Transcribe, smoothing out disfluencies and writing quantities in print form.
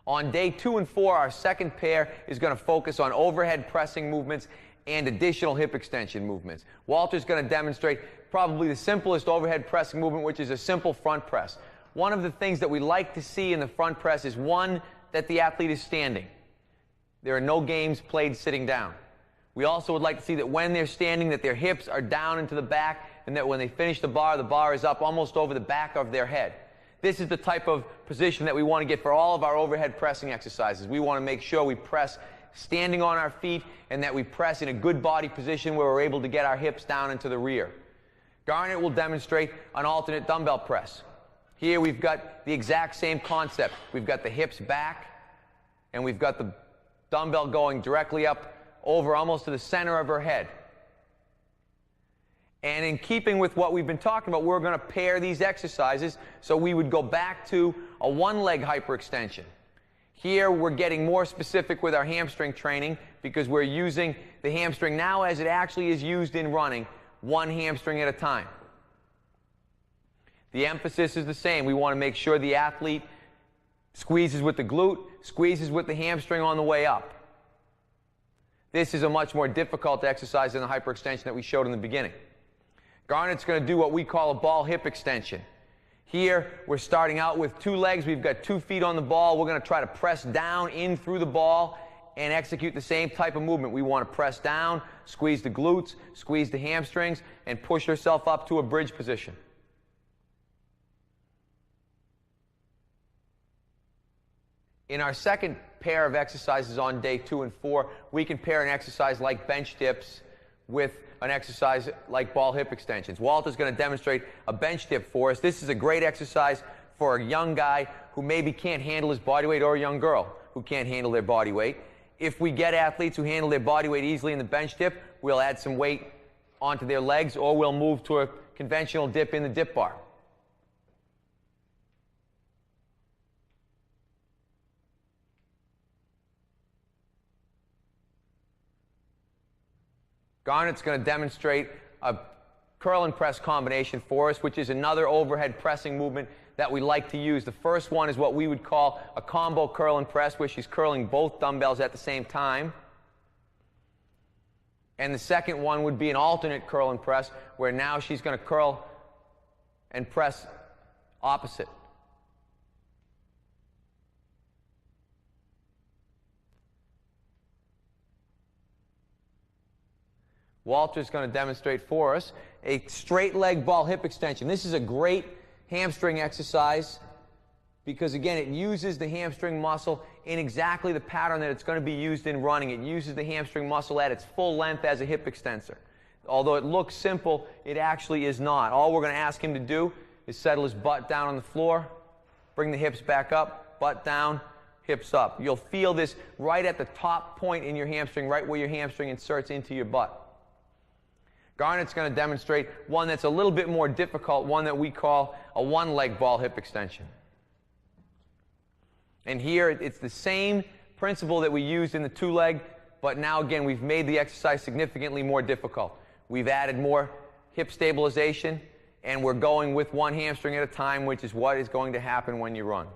On day 2 and 4, our second pair is going to focus on overhead pressing movements and additional hip extension movements. Walter's going to demonstrate probably the simplest overhead pressing movement, which is a simple front press. One of the things that we like to see in the front press is, one, that the athlete is standing. There are no games played sitting down. We also would like to see that when they're standing, that their hips are down into the back, and that when they finish the bar is up almost over the back of their head. This is the type of position that we want to get for all of our overhead pressing exercises. We want to make sure we press standing on our feet, and that we press in a good body position where we're able to get our hips down into the rear. Garnet will demonstrate an alternate dumbbell press. Here we've got the exact same concept. We've got the hips back, and we've got the dumbbell going directly up over almost to the center of her head. And in keeping with what we've been talking about, we're going to pair these exercises. So we would go back to a one-leg hyperextension. Here we're getting more specific with our hamstring training, because we're using the hamstring now as it actually is used in running, one hamstring at a time. The emphasis is the same. We want to make sure the athlete squeezes with the glute, squeezes with the hamstring on the way up. This is a much more difficult exercise than the hyperextension that we showed in the beginning. Garnet's going to do what we call a ball hip extension. Here, we're starting out with 2 legs. We've got 2 feet on the ball. We're going to try to press down in through the ball and execute the same type of movement. We want to press down, squeeze the glutes, squeeze the hamstrings, and push yourself up to a bridge position. In our second pair of exercises on day 2 and 4, we can pair an exercise like bench dips with an exercise like ball hip extensions. Walter's going to demonstrate a bench dip for us. This is a great exercise for a young guy who maybe can't handle his body weight, or a young girl who can't handle their body weight. If we get athletes who handle their body weight easily in the bench dip, we'll add some weight onto their legs, or we'll move to a conventional dip in the dip bar. Garnet's going to demonstrate a curl and press combination for us, which is another overhead pressing movement that we like to use. The first one is what we would call a combo curl and press, where she's curling both dumbbells at the same time. And the second one would be an alternate curl and press, where now she's going to curl and press opposite. Walter's going to demonstrate for us a straight leg ball hip extension. This is a great hamstring exercise because, again, it uses the hamstring muscle in exactly the pattern that it's going to be used in running. It uses the hamstring muscle at its full length as a hip extensor. Although it looks simple, it actually is not. All we're going to ask him to do is settle his butt down on the floor, bring the hips back up, butt down, hips up. You'll feel this right at the top point in your hamstring, right where your hamstring inserts into your butt. Garnet's going to demonstrate one that's a little bit more difficult, one that we call a one-leg ball hip extension. And here it's the same principle that we used in the 2-leg, but now again we've made the exercise significantly more difficult. We've added more hip stabilization, and we're going with one hamstring at a time, which is what is going to happen when you run.